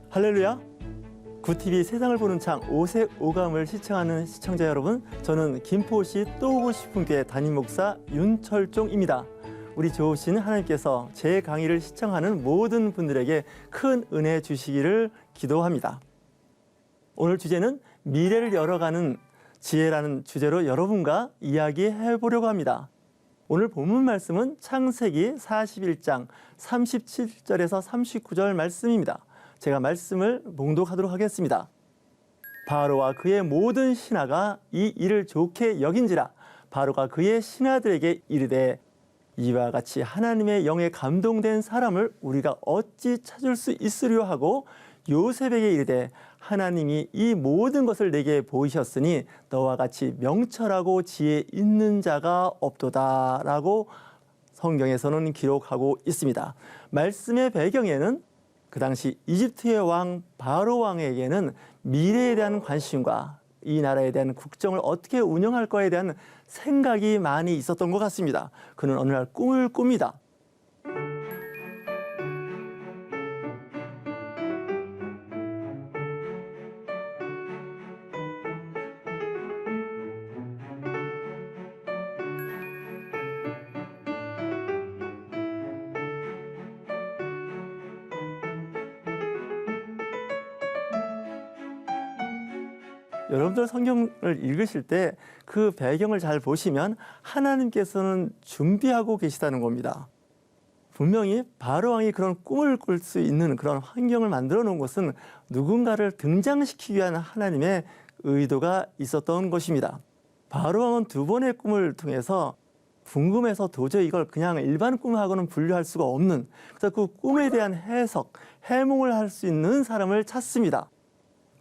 할렐루야! 구TV 세상을 보는 창 오색 오감을 시청하는 시청자 여러분, 저는 김포시 또 오고 싶은 교회 담임 목사 윤철종입니다. 우리 좋으신 하나님께서 제 강의를 시청하는 모든 분들에게 큰 은혜 주시기를 기도합니다. 오늘 주제는 미래를 열어가는 지혜라는 주제로 여러분과 이야기해 보려고 합니다. 오늘 본문 말씀은 창세기 41장 37절에서 39절 말씀입니다. 제가 말씀을 봉독하도록 하겠습니다. 바로와 그의 모든 신하가 이 일을 좋게 여긴지라. 바로가 그의 신하들에게 이르되 이와 같이 하나님의 영에 감동된 사람을 우리가 어찌 찾을 수 있으려 하고 요셉에게 이르되 하나님이 이 모든 것을 내게 보이셨으니 너와 같이 명철하고 지혜 있는 자가 없도다 라고 성경에서는 기록하고 있습니다. 말씀의 배경에는 그 당시 이집트의 왕 바로 왕에게는 미래에 대한 관심과 이 나라에 대한 국정을 어떻게 운영할 거에 대한 생각이 많이 있었던 것 같습니다. 그는 어느 날 꿈을 꿉니다. 여러분들 성경을 읽으실 때 그 배경을 잘 보시면 하나님께서는 준비하고 계시다는 겁니다. 분명히 바로 왕이 그런 꿈을 꿀 수 있는 그런 환경을 만들어 놓은 것은 누군가를 등장시키기 위한 하나님의 의도가 있었던 것입니다. 바로 왕은 두 번의 꿈을 통해서 궁금해서 도저히 이걸 그냥 일반 꿈하고는 분류할 수가 없는, 그래서 그 꿈에 대한 해석, 해몽을 할 수 있는 사람을 찾습니다.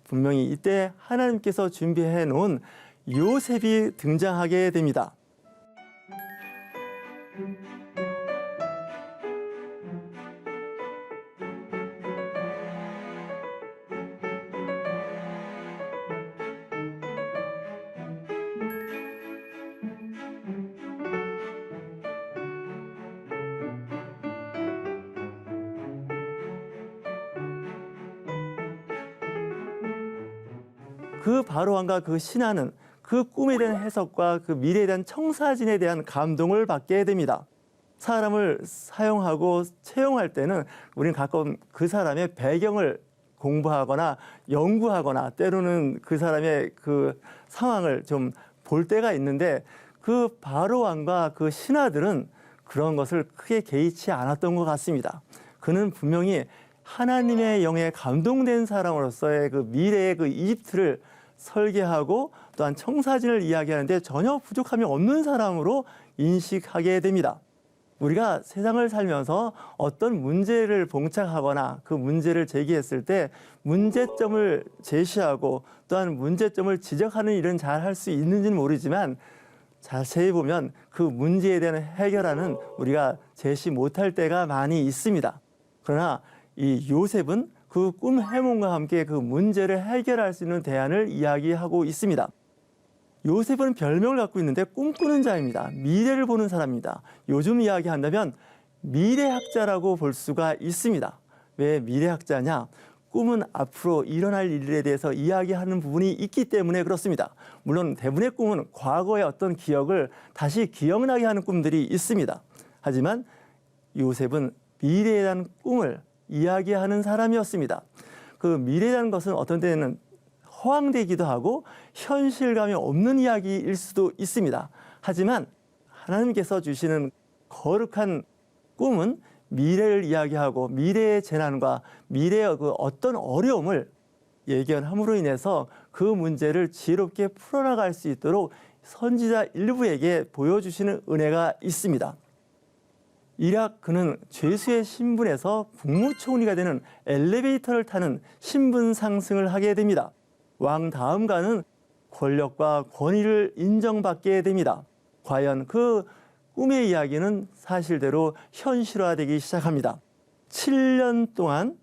분명히 이때 하나님께서 준비해 놓은 요셉이 등장하게 됩니다. 그 바로왕과 그 신하는 그 꿈에 대한 해석과 그 미래에 대한 청사진에 대한 감동을 받게 됩니다. 사람을 사용하고 채용할 때는 우리는 가끔 그 사람의 배경을 공부하거나 연구하거나 때로는 그 사람의 그 상황을 좀 볼 때가 있는데, 그 바로왕과 그 신하들은 그런 것을 크게 개의치 않았던 것 같습니다. 그는 분명히 하나님의 영에 감동된 사람으로서의 그 미래의 그 이집트를 설계하고 또한 청사진을 이야기하는데 전혀 부족함이 없는 사람으로 인식하게 됩니다. 우리가 세상을 살면서 어떤 문제를 봉착하거나 그 문제를 제기했을 때 문제점을 제시하고 또한 문제점을 지적하는 일은 잘 할 수 있는지는 모르지만 자세히 보면 그 문제에 대한 해결하는 우리가 제시 못할 때가 많이 있습니다. 그러나 이 요셉은 그 꿈 해몽과 함께 그 문제를 해결할 수 있는 대안을 이야기하고 있습니다. 요셉은 별명을 갖고 있는데 꿈꾸는 자입니다. 미래를 보는 사람입니다. 요즘 이야기한다면 미래학자라고 볼 수가 있습니다. 왜 미래학자냐? 꿈은 앞으로 일어날 일에 대해서 이야기하는 부분이 있기 때문에 그렇습니다. 물론 대부분의 꿈은 과거의 어떤 기억을 다시 기억나게 하는 꿈들이 있습니다. 하지만 요셉은 미래에 대한 꿈을 이야기하는 사람이었습니다. 그 미래라는 것은 어떤 때는 허황되기도 하고 현실감이 없는 이야기일 수도 있습니다. 하지만 하나님께서 주시는 거룩한 꿈은 미래를 이야기하고 미래의 재난과 미래의 그 어떤 어려움을 예견함으로 인해서 그 문제를 지혜롭게 풀어나갈 수 있도록 선지자 일부에게 보여주시는 은혜가 있습니다. 이락 그는 죄수의 신분에서 국무총리가 되는 엘리베이터를 타는 신분 상승을 하게 됩니다. 왕 다음가는 권력과 권위를 인정받게 됩니다. 과연 그 꿈의 이야기는 사실대로 현실화되기 시작합니다. 7년 동안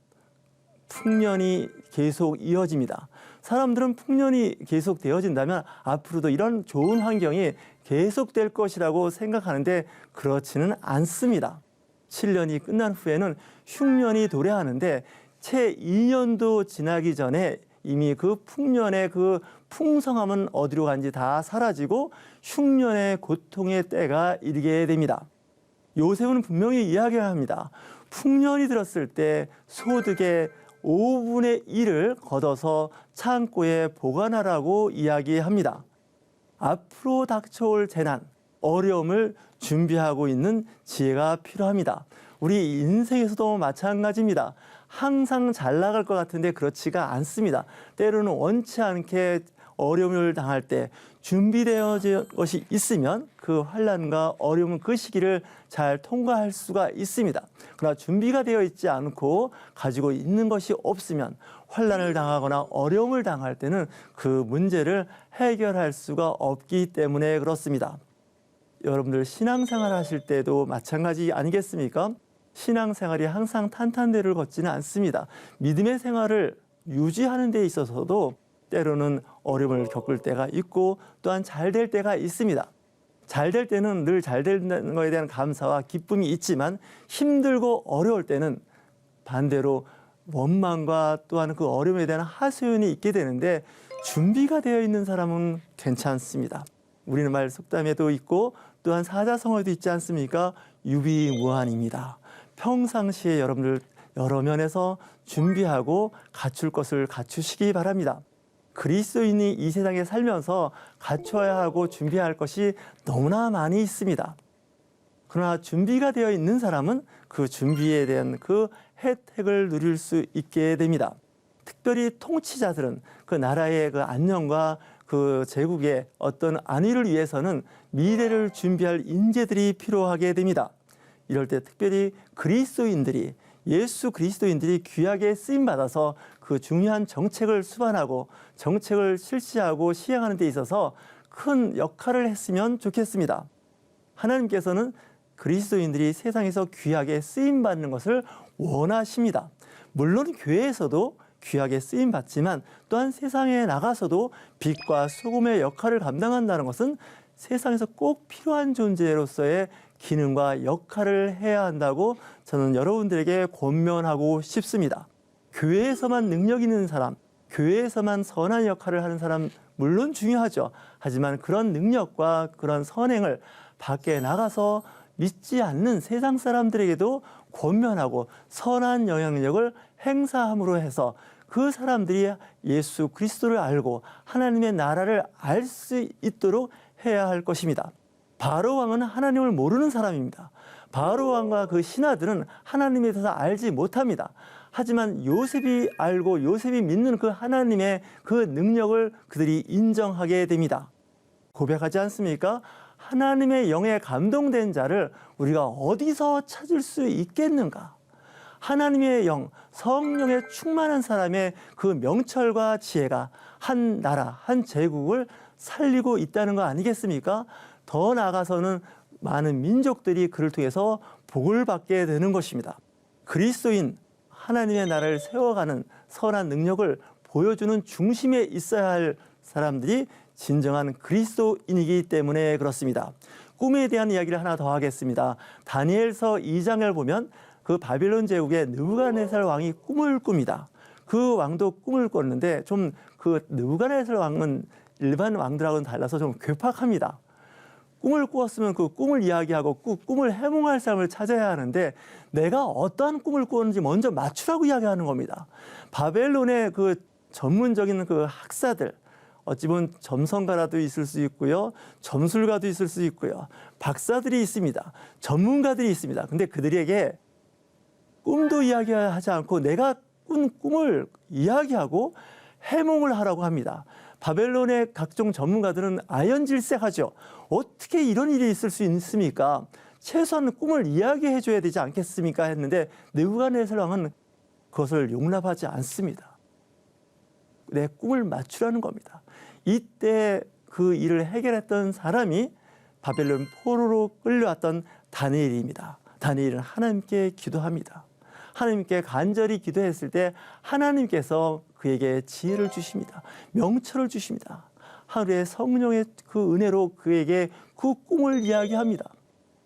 풍년이 계속 이어집니다. 사람들은 풍년이 계속 되어진다면 앞으로도 이런 좋은 환경이 계속될 것이라고 생각하는데 그렇지는 않습니다. 7년이 끝난 후에는 흉년이 도래하는데 채 2년도 지나기 전에 이미 그 풍년의 그 풍성함은 어디로 간지 다 사라지고 흉년의 고통의 때가 이르게 됩니다. 요셉은 분명히 이야기합니다. 풍년이 들었을 때 소득의 5분의 1을 걷어서 창고에 보관하라고 이야기합니다. 앞으로 닥쳐올 재난, 어려움을 준비하고 있는 지혜가 필요합니다. 우리 인생에서도 마찬가지입니다. 항상 잘 나갈 것 같은데 그렇지가 않습니다. 때로는 원치 않게 어려움을 당할 때 준비되어진 것이 있으면 그 환난과 어려움 그 시기를 잘 통과할 수가 있습니다. 그러나 준비가 되어 있지 않고 가지고 있는 것이 없으면 환난을 당하거나 어려움을 당할 때는 그 문제를 해결할 수가 없기 때문에 그렇습니다. 여러분들 신앙생활 하실 때도 마찬가지 아니겠습니까? 신앙생활이 항상 탄탄대로를 걷지는 않습니다. 믿음의 생활을 유지하는 데 있어서도 때로는 어려움을 겪을 때가 있고 또한 잘 될 때가 있습니다. 잘 될 때는 늘 잘 되는 것에 대한 감사와 기쁨이 있지만 힘들고 어려울 때는 반대로 원망과 또한 그 어려움에 대한 하소연이 있게 되는데 준비가 되어 있는 사람은 괜찮습니다. 우리는 말 속담에도 있고 또한 사자성어에도 있지 않습니까? 유비무환입니다. 평상시에 여러분들 여러 면에서 준비하고 갖출 것을 갖추시기 바랍니다. 그리스도인이 이 세상에 살면서 갖춰야 하고 준비할 것이 너무나 많이 있습니다. 그러나 준비가 되어 있는 사람은 그 준비에 대한 그 혜택을 누릴 수 있게 됩니다. 특별히 통치자들은 그 나라의 그 안녕과 그 제국의 어떤 안위를 위해서는 미래를 준비할 인재들이 필요하게 됩니다. 이럴 때 특별히 그리스도인들이 예수 그리스도인들이 귀하게 쓰임받아서 그 중요한 정책을 수반하고 정책을 실시하고 시행하는 데 있어서 큰 역할을 했으면 좋겠습니다. 하나님께서는 그리스도인들이 세상에서 귀하게 쓰임받는 것을 원하십니다. 물론 교회에서도 귀하게 쓰임받지만 또한 세상에 나가서도 빛과 소금의 역할을 감당한다는 것은 세상에서 꼭 필요한 존재로서의 기능과 역할을 해야 한다고 저는 여러분들에게 권면하고 싶습니다. 교회에서만 능력 있는 사람, 교회에서만 선한 역할을 하는 사람 물론 중요하죠. 하지만 그런 능력과 그런 선행을 밖에 나가서 믿지 않는 세상 사람들에게도 권면하고 선한 영향력을 행사함으로 해서 그 사람들이 예수 그리스도를 알고 하나님의 나라를 알 수 있도록 해야 할 것입니다. 바로 왕은 하나님을 모르는 사람입니다. 바로 왕과 그 신하들은 하나님에 대해서 알지 못합니다. 하지만 요셉이 알고 요셉이 믿는 그 하나님의 그 능력을 그들이 인정하게 됩니다. 고백하지 않습니까? 하나님의 영에 감동된 자를 우리가 어디서 찾을 수 있겠는가? 하나님의 영, 성령에 충만한 사람의 그 명철과 지혜가 한 나라, 한 제국을 살리고 있다는 거 아니겠습니까? 더 나아가서는 많은 민족들이 그를 통해서 복을 받게 되는 것입니다. 그리스도인, 하나님의 나라를 세워가는 선한 능력을 보여주는 중심에 있어야 할 사람들이 진정한 그리스도인이기 때문에 그렇습니다. 꿈에 대한 이야기를 하나 더 하겠습니다. 다니엘서 2장을 보면 그 바빌론 제국의 느부갓네살 왕이 꿈을 꿉니다. 그 왕도 꿈을 꿨는데 좀 그 느부갓네살 왕은 일반 왕들하고는 달라서 좀 괴팍합니다. 꿈을 꾸었으면 그 꿈을 이야기하고 꿈을 해몽할 사람을 찾아야 하는데 내가 어떠한 꿈을 꾸었는지 먼저 맞추라고 이야기하는 겁니다. 바벨론의 그 전문적인 그 학사들, 어찌 보면 점성가라도 있을 수 있고요. 점술가도 있을 수 있고요. 박사들이 있습니다. 전문가들이 있습니다. 근데 그들에게 꿈도 이야기하지 않고 내가 꾼 꿈을 이야기하고 해몽을 하라고 합니다. 바벨론의 각종 전문가들은 아연질색하죠. 어떻게 이런 일이 있을 수 있습니까? 최소한 꿈을 이야기해 줘야 되지 않겠습니까? 했는데 느부갓네살 왕은 그것을 용납하지 않습니다. 내 꿈을 맞추라는 겁니다. 이때 그 일을 해결했던 사람이 바벨론 포로로 끌려왔던 다니엘입니다. 다니엘은 하나님께 기도합니다. 하나님께 간절히 기도했을 때 하나님께서 그에게 지혜를 주십니다. 명철을 주십니다. 하루에 성령의 그 은혜로 그에게 그 꿈을 이야기합니다.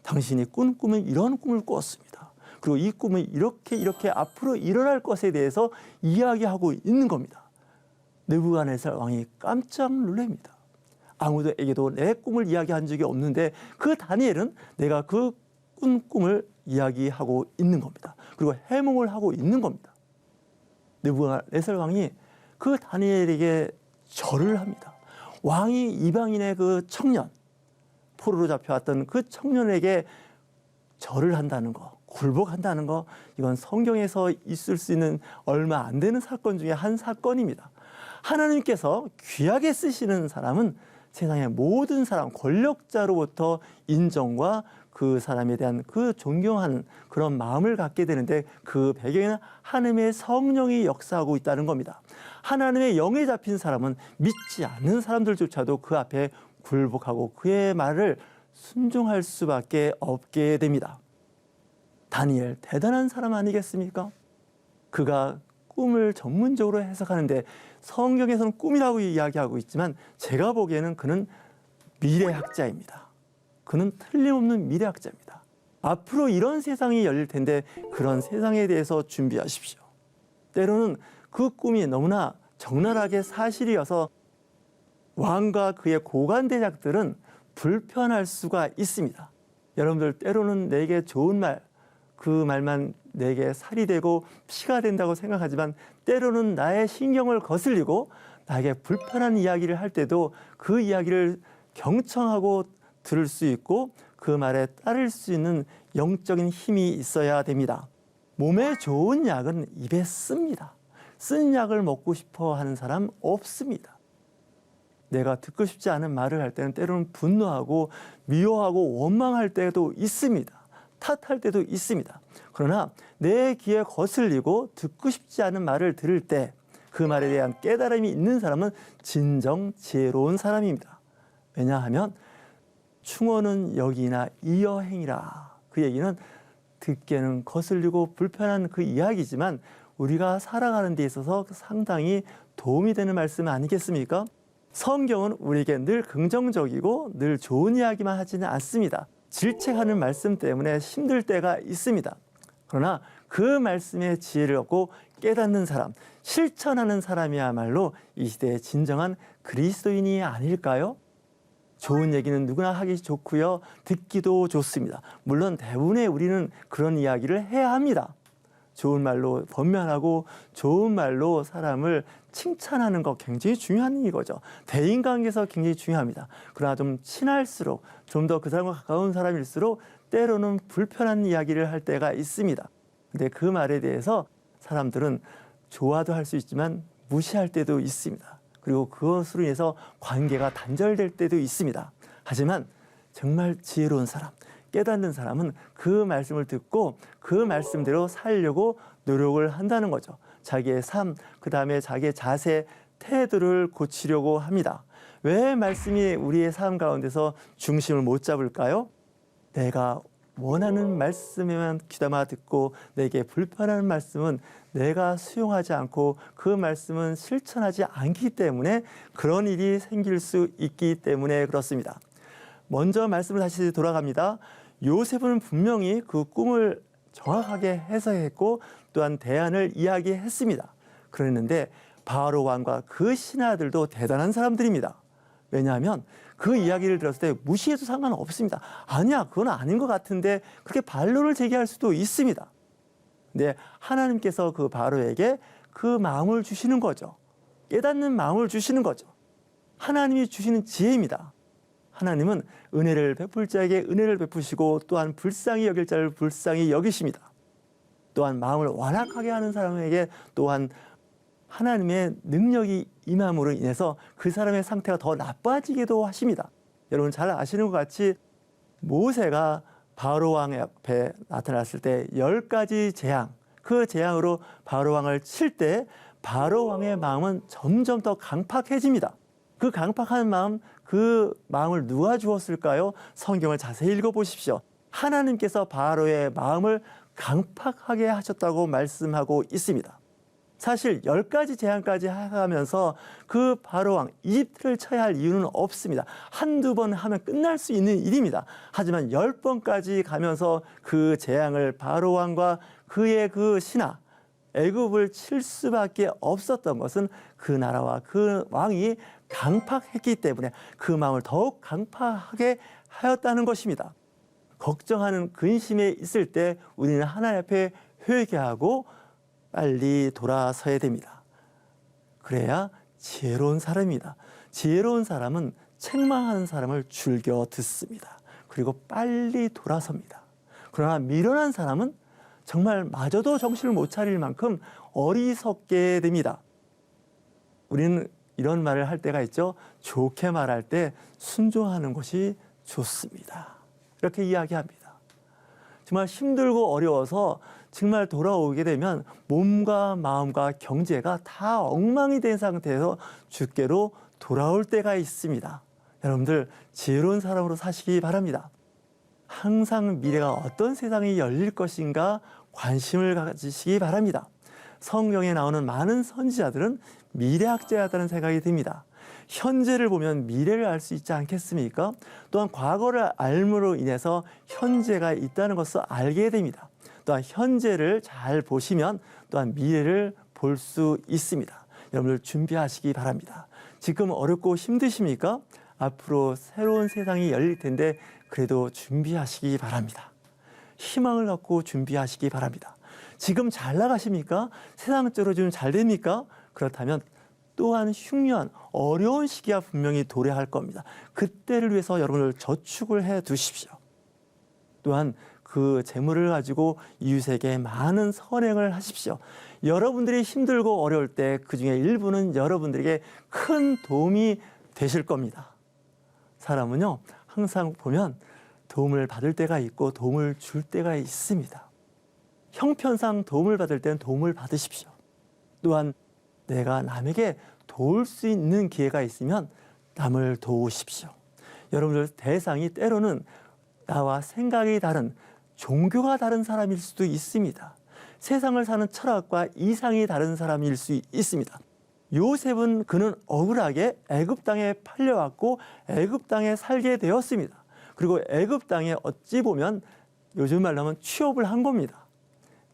당신이 꾼 꿈은 이런 꿈을 꾸었습니다. 그리고 이 꿈은 이렇게 앞으로 일어날 것에 대해서 이야기하고 있는 겁니다. 느부갓네살 왕이 깜짝 놀랍니다. 아무도에게도 내 꿈을 이야기한 적이 없는데 그 다니엘은 내가 그 꾼 꿈을 이야기하고 있는 겁니다. 그리고 해몽을 하고 있는 겁니다. 느부갓네살 왕이 그 다니엘에게 절을 합니다. 왕이 이방인의 그 청년, 포로로 잡혀왔던 그 청년에게 절을 한다는 거, 굴복한다는 거, 이건 성경에서 있을 수 있는 얼마 안 되는 사건 중에 한 사건입니다. 하나님께서 귀하게 쓰시는 사람은 세상의 모든 사람, 권력자로부터 인정과 그 사람에 대한 그 존경하는 그런 마음을 갖게 되는데 그 배경에는 하나님의 성령이 역사하고 있다는 겁니다. 하나님의 영에 잡힌 사람은 믿지 않는 사람들조차도 그 앞에 굴복하고 그의 말을 순종할 수밖에 없게 됩니다. 다니엘 대단한 사람 아니겠습니까? 그가 꿈을 전문적으로 해석하는데 성경에서는 꿈이라고 이야기하고 있지만 제가 보기에는 그는 미래학자입니다. 그는 틀림없는 미래학자입니다. 앞으로 이런 세상이 열릴 텐데 그런 세상에 대해서 준비하십시오. 때로는 그 꿈이 너무나 적나라하게 사실이어서 왕과 그의 고관대작들은 불편할 수가 있습니다. 여러분들 때로는 내게 좋은 말, 그 말만 내게 살이 되고 피가 된다고 생각하지만 때로는 나의 신경을 거슬리고 나에게 불편한 이야기를 할 때도 그 이야기를 경청하고 들을 수 있고 그 말에 따를 수 있는 영적인 힘이 있어야 됩니다. 몸에 좋은 약은 입에 씁니다. 쓴 약을 먹고 싶어 하는 사람 없습니다. 내가 듣고 싶지 않은 말을 할 때는 때로는 분노하고 미워하고 원망할 때도 있습니다. 탓할 때도 있습니다. 그러나 내 귀에 거슬리고 듣고 싶지 않은 말을 들을 때 그 말에 대한 깨달음이 있는 사람은 진정 지혜로운 사람입니다. 왜냐하면 충어는 여기나 이여행이라. 그 얘기는 듣기에는 거슬리고 불편한 그 이야기지만 우리가 살아가는 데 있어서 상당히 도움이 되는 말씀 아니겠습니까? 성경은 우리에게 늘 긍정적이고 늘 좋은 이야기만 하지는 않습니다. 질책하는 말씀 때문에 힘들 때가 있습니다. 그러나 그 말씀의 지혜를 얻고 깨닫는 사람, 실천하는 사람이야말로 이 시대의 진정한 그리스도인이 아닐까요? 좋은 얘기는 누구나 하기 좋고요. 듣기도 좋습니다. 물론 대부분의 우리는 그런 이야기를 해야 합니다. 좋은 말로 번면하고 좋은 말로 사람을 칭찬하는 거 굉장히 중요한 이거죠. 대인관계에서 굉장히 중요합니다. 그러나 좀 친할수록 좀 더 그 사람과 가까운 사람일수록 때로는 불편한 이야기를 할 때가 있습니다. 근데 그 말에 대해서 사람들은 좋아도 할 수 있지만 무시할 때도 있습니다. 그리고 그것으로 인해서 관계가 단절될 때도 있습니다. 하지만 정말 지혜로운 사람, 깨닫는 사람은 그 말씀을 듣고 그 말씀대로 살려고 노력을 한다는 거죠. 자기의 삶, 그 다음에 자기의 자세, 태도를 고치려고 합니다. 왜 말씀이 우리의 삶 가운데서 중심을 못 잡을까요? 내가 원하는 말씀에만 귀담아 듣고 내게 불편한 말씀은 내가 수용하지 않고 그 말씀은 실천하지 않기 때문에 그런 일이 생길 수 있기 때문에 그렇습니다. 먼저 말씀을 다시 돌아갑니다. 요셉은 분명히 그 꿈을 정확하게 해석했고 또한 대안을 이야기했습니다. 그랬는데 바로 왕과 그 신하들도 대단한 사람들입니다. 왜냐하면 그 이야기를 들었을 때 무시해도 상관없습니다. 아니야, 그건 아닌 것 같은데 그렇게 반론을 제기할 수도 있습니다. 근데 하나님께서 그 바로에게 그 마음을 주시는 거죠. 깨닫는 마음을 주시는 거죠. 하나님이 주시는 지혜입니다. 하나님은 은혜를 베풀 자에게 은혜를 베푸시고 또한 불쌍히 여길 자를 불쌍히 여기십니다. 또한 마음을 완악하게 하는 사람에게 또한 하나님의 능력이 임함으로 인해서 그 사람의 상태가 더 나빠지기도 하십니다. 여러분 잘 아시는 것 같이 모세가 바로 왕 앞에 나타났을 때 10가지 재앙, 그 재앙으로 바로 왕을 칠 때 바로 왕의 마음은 점점 더 강팍해집니다. 그 강팍한 마음, 그 마음을 누가 주었을까요? 성경을 자세히 읽어보십시오. 하나님께서 바로의 마음을 강팍하게 하셨다고 말씀하고 있습니다. 사실 10가지 재앙까지 하면서 그 바로왕 이집트를 쳐야 할 이유는 없습니다. 한두 번 하면 끝날 수 있는 일입니다. 하지만 10번까지 가면서 그 재앙을 바로왕과 그의 그 신하 애굽을 칠 수밖에 없었던 것은 그 나라와 그 왕이 강팍했기 때문에 그 마음을 더욱 강팍하게 하였다는 것입니다. 걱정하는 근심에 있을 때 우리는 하나님 앞에 회개하고 빨리 돌아서야 됩니다. 그래야 지혜로운 사람입니다. 지혜로운 사람은 책망하는 사람을 즐겨 듣습니다. 그리고 빨리 돌아섭니다. 그러나 미련한 사람은 정말 마저도 정신을 못 차릴 만큼 어리석게 됩니다. 우리는 이런 말을 할 때가 있죠. 좋게 말할 때 순종하는 것이 좋습니다. 이렇게 이야기합니다. 정말 힘들고 어려워서 정말 돌아오게 되면 몸과 마음과 경제가 다 엉망이 된 상태에서 주께로 돌아올 때가 있습니다. 여러분들 지혜로운 사람으로 사시기 바랍니다. 항상 미래가 어떤 세상이 열릴 것인가 관심을 가지시기 바랍니다. 성경에 나오는 많은 선지자들은 미래학자였다는 생각이 듭니다. 현재를 보면 미래를 알 수 있지 않겠습니까? 또한 과거를 알므로 인해서 현재가 있다는 것을 알게 됩니다. 또한 현재를 잘 보시면 또한 미래를 볼 수 있습니다. 여러분들 준비하시기 바랍니다. 지금 어렵고 힘드십니까? 앞으로 새로운 세상이 열릴 텐데 그래도 준비하시기 바랍니다. 희망을 갖고 준비하시기 바랍니다. 지금 잘 나가십니까? 세상적으로 좀 잘 됩니까? 그렇다면 또한 흉년, 어려운 시기가 분명히 도래할 겁니다. 그때를 위해서 여러분들 저축을 해 두십시오. 또한 그 재물을 가지고 이웃에게 많은 선행을 하십시오. 여러분들이 힘들고 어려울 때 그중에 일부는 여러분들에게 큰 도움이 되실 겁니다. 사람은요, 항상 보면 도움을 받을 때가 있고 도움을 줄 때가 있습니다. 형편상 도움을 받을 때는 도움을 받으십시오. 또한 내가 남에게 도울 수 있는 기회가 있으면 남을 도우십시오. 여러분들 대상이 때로는 나와 생각이 다른, 종교가 다른 사람일 수도 있습니다. 세상을 사는 철학과 이상이 다른 사람일 수 있습니다. 요셉은 그는 억울하게 애굽 땅에 팔려왔고 애굽 땅에 살게 되었습니다. 그리고 애굽 땅에 어찌 보면 요즘 말로 하면 취업을 한 겁니다.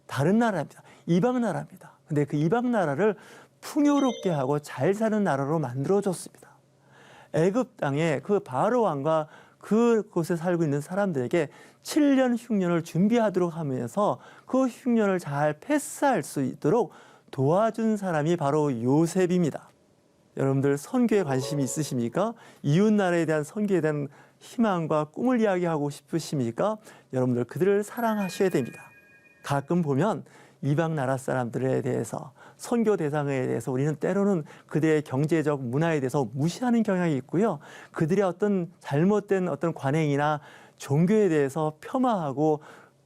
다른 나라입니다. 이방 나라입니다. 근데 그 이방 나라를 풍요롭게 하고 잘 사는 나라로 만들어줬습니다. 애굽 땅에 그 바로 왕과 그곳에 살고 있는 사람들에게 7년 흉년을 준비하도록 하면서 그 흉년을 잘 패스할 수 있도록 도와준 사람이 바로 요셉입니다. 여러분들 선교에 관심이 있으십니까? 이웃나라에 대한 선교에 대한 희망과 꿈을 이야기하고 싶으십니까? 여러분들 그들을 사랑하셔야 됩니다. 가끔 보면 이방 나라 사람들에 대해서 선교 대상에 대해서 우리는 때로는 그들의 경제적 문화에 대해서 무시하는 경향이 있고요. 그들의 어떤 잘못된 어떤 관행이나 종교에 대해서 폄하하고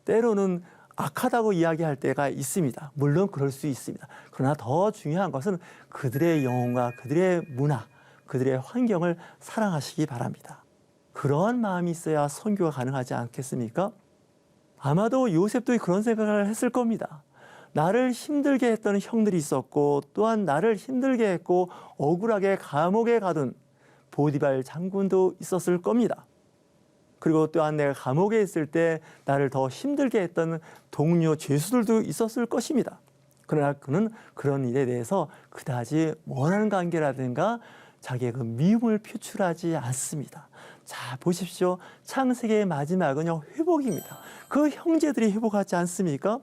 때로는 악하다고 이야기할 때가 있습니다. 물론 그럴 수 있습니다. 그러나 더 중요한 것은 그들의 영혼과 그들의 문화, 그들의 환경을 사랑하시기 바랍니다. 그러한 마음이 있어야 선교가 가능하지 않겠습니까? 아마도 요셉도 그런 생각을 했을 겁니다. 나를 힘들게 했던 형들이 있었고 또한 나를 힘들게 했고 억울하게 감옥에 가둔 보디발 장군도 있었을 겁니다. 그리고 또한 내가 감옥에 있을 때 나를 더 힘들게 했던 동료 죄수들도 있었을 것입니다. 그러나 그는 그런 일에 대해서 그다지 원하는 관계라든가 자기의 그 미움을 표출하지 않습니다. 자, 보십시오. 창세기의 마지막은요, 회복입니다. 그 형제들이 회복하지 않습니까?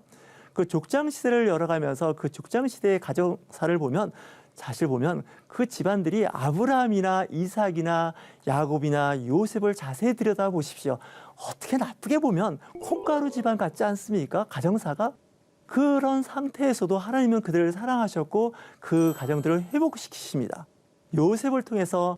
그 족장시대를 열어가면서 그 족장시대의 가정사를 보면 사실 보면 그 집안들이 아브라함이나 이삭이나 야곱이나 요셉을 자세히 들여다보십시오. 어떻게 나쁘게 보면 콩가루 집안 같지 않습니까? 가정사가? 그런 상태에서도 하나님은 그들을 사랑하셨고 그 가정들을 회복시키십니다. 요셉을 통해서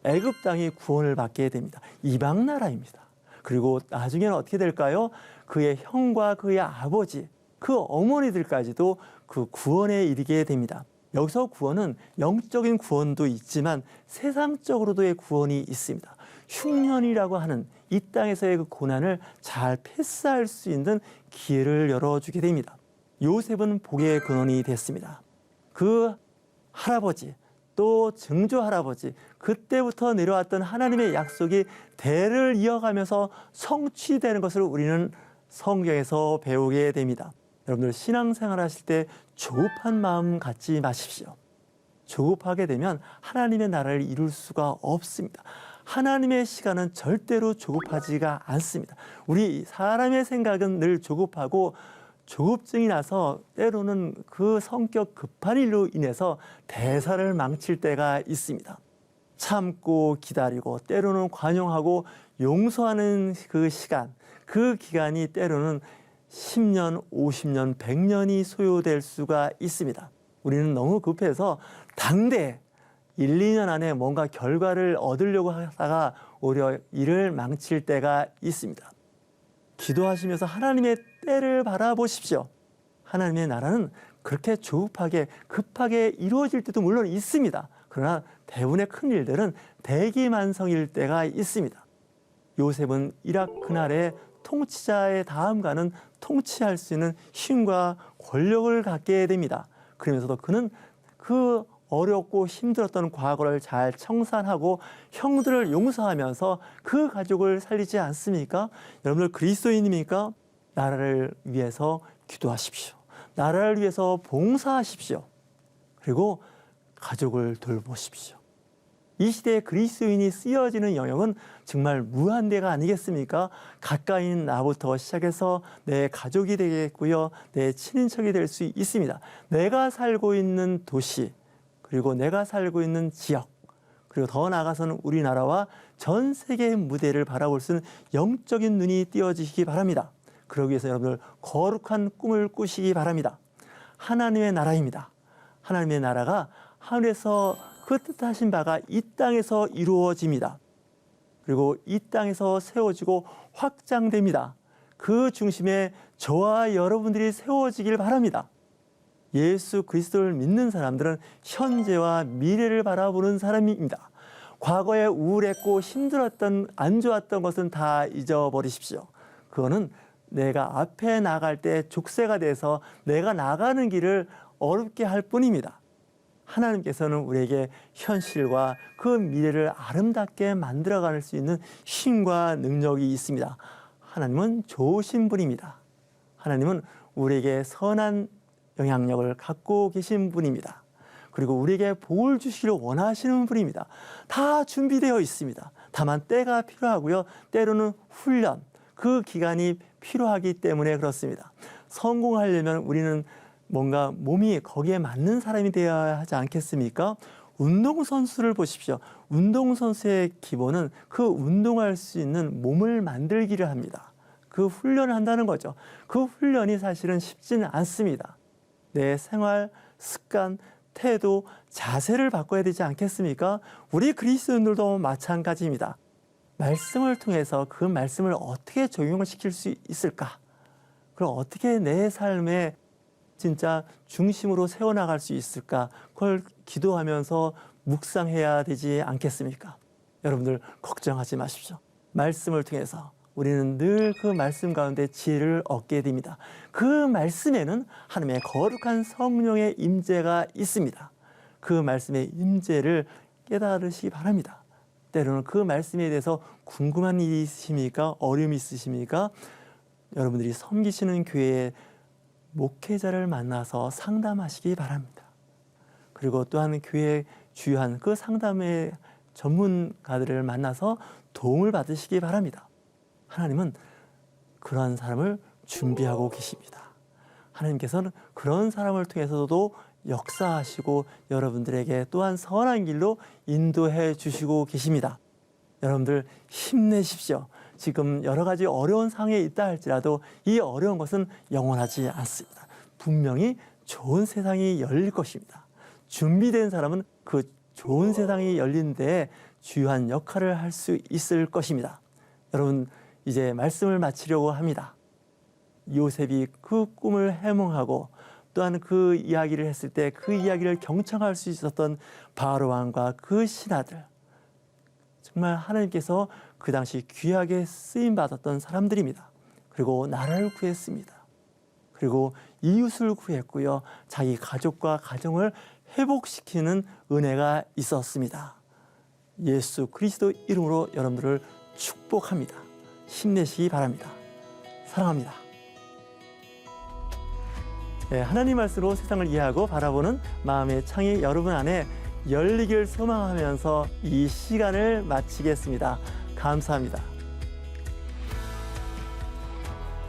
애굽 땅이 구원을 받게 됩니다. 이방 나라입니다. 그리고 나중에는 어떻게 될까요? 그의 형과 그의 아버지, 그 어머니들까지도 그 구원에 이르게 됩니다. 여기서 구원은 영적인 구원도 있지만 세상적으로도의 구원이 있습니다. 흉년이라고 하는 이 땅에서의 그 고난을 잘 패스할 수 있는 기회를 열어주게 됩니다. 요셉은 복의 근원이 됐습니다. 그 할아버지 또 증조 할아버지 그때부터 내려왔던 하나님의 약속이 대를 이어가면서 성취되는 것을 우리는 성경에서 배우게 됩니다. 여러분들 신앙생활 하실 때 조급한 마음 갖지 마십시오. 조급하게 되면 하나님의 나라를 이룰 수가 없습니다. 하나님의 시간은 절대로 조급하지가 않습니다. 우리 사람의 생각은 늘 조급하고 조급증이 나서 때로는 그 성격 급한 일로 인해서 대사를 망칠 때가 있습니다. 참고 기다리고 때로는 관용하고 용서하는 그 시간, 그 기간이 때로는 10년, 50년, 100년이 소요될 수가 있습니다. 우리는 너무 급해서 당대 1, 2년 안에 뭔가 결과를 얻으려고 하다가 오히려 일을 망칠 때가 있습니다. 기도하시면서 하나님의 때를 바라보십시오. 하나님의 나라는 그렇게 조급하게 급하게 이루어질 때도 물론 있습니다. 그러나 대부분의 큰 일들은 대기만성일 때가 있습니다. 요셉은 이락 그날의 통치자의 다음가는 통치할 수 있는 힘과 권력을 갖게 됩니다. 그러면서도 그는 그 어렵고 힘들었던 과거를 잘 청산하고 형들을 용서하면서 그 가족을 살리지 않습니까? 여러분들 그리스도인입니까? 나라를 위해서 기도하십시오. 나라를 위해서 봉사하십시오. 그리고 가족을 돌보십시오. 이 시대에 그리스도인이 쓰여지는 영역은 정말 무한대가 아니겠습니까? 가까이 있는 나부터 시작해서 내 가족이 되겠고요. 내 친인척이 될 수 있습니다. 내가 살고 있는 도시, 그리고 내가 살고 있는 지역, 그리고 더 나아가서는 우리나라와 전 세계의 무대를 바라볼 수 있는 영적인 눈이 띄어지시기 바랍니다. 그러기 위해서 여러분들 거룩한 꿈을 꾸시기 바랍니다. 하나님의 나라입니다. 하나님의 나라가 하늘에서 그 뜻하신 바가 이 땅에서 이루어집니다. 그리고 이 땅에서 세워지고 확장됩니다. 그 중심에 저와 여러분들이 세워지길 바랍니다. 예수 그리스도를 믿는 사람들은 현재와 미래를 바라보는 사람입니다. 과거에 우울했고 힘들었던 안 좋았던 것은 다 잊어버리십시오. 그거는 내가 앞에 나갈 때 족쇄가 돼서 내가 나가는 길을 어렵게 할 뿐입니다. 하나님께서는 우리에게 현실과 그 미래를 아름답게 만들어갈 수 있는 힘과 능력이 있습니다. 하나님은 좋으신 분입니다. 하나님은 우리에게 선한 영향력을 갖고 계신 분입니다. 그리고 우리에게 복을 주시기를 원하시는 분입니다. 다 준비되어 있습니다. 다만 때가 필요하고요. 때로는 훈련, 그 기간이 필요하기 때문에 그렇습니다. 성공하려면 우리는 뭔가 몸이 거기에 맞는 사람이 되어야 하지 않겠습니까? 운동선수를 보십시오. 운동선수의 기본은 그 운동할 수 있는 몸을 만들기를 합니다. 그 훈련을 한다는 거죠. 그 훈련이 사실은 쉽지는 않습니다. 내 생활, 습관, 태도, 자세를 바꿔야 되지 않겠습니까? 우리 그리스도인들도 마찬가지입니다. 말씀을 통해서 그 말씀을 어떻게 적용을 시킬 수 있을까? 그럼 어떻게 내 삶에 진짜 중심으로 세워나갈 수 있을까? 그걸 기도하면서 묵상해야 되지 않겠습니까? 여러분들 걱정하지 마십시오. 말씀을 통해서 우리는 늘 그 말씀 가운데 지혜를 얻게 됩니다. 그 말씀에는 하나님의 거룩한 성령의 임재가 있습니다. 그 말씀의 임재를 깨달으시기 바랍니다. 때로는 그 말씀에 대해서 궁금한 일이 있으십니까? 어려움이 있으십니까? 여러분들이 섬기시는 교회에 목회자를 만나서 상담하시기 바랍니다. 그리고 또한 교회에 주요한 그 상담의 전문가들을 만나서 도움을 받으시기 바랍니다. 하나님은 그러한 사람을 준비하고 계십니다. 하나님께서는 그런 사람을 통해서도 역사하시고 여러분들에게 또한 선한 길로 인도해 주시고 계십니다. 여러분들 힘내십시오. 지금 여러 가지 어려운 상황에 있다 할지라도 이 어려운 것은 영원하지 않습니다. 분명히 좋은 세상이 열릴 것입니다. 준비된 사람은 그 좋은 세상이 열린 데에 주요한 역할을 할 수 있을 것입니다. 여러분 이제 말씀을 마치려고 합니다. 요셉이 그 꿈을 해몽하고 또한 그 이야기를 했을 때 그 이야기를 경청할 수 있었던 바로 왕과 그 신하들, 정말 하나님께서 그 당시 귀하게 쓰임받았던 사람들입니다. 그리고 나라를 구했습니다. 그리고 이웃을 구했고요. 자기 가족과 가정을 회복시키는 은혜가 있었습니다. 예수 그리스도 이름으로 여러분들을 축복합니다. 힘내시기 바랍니다. 사랑합니다. 네, 하나님 말씀으로 세상을 이해하고 바라보는 마음의 창이 여러분 안에 열리길 소망하면서 이 시간을 마치겠습니다. 감사합니다.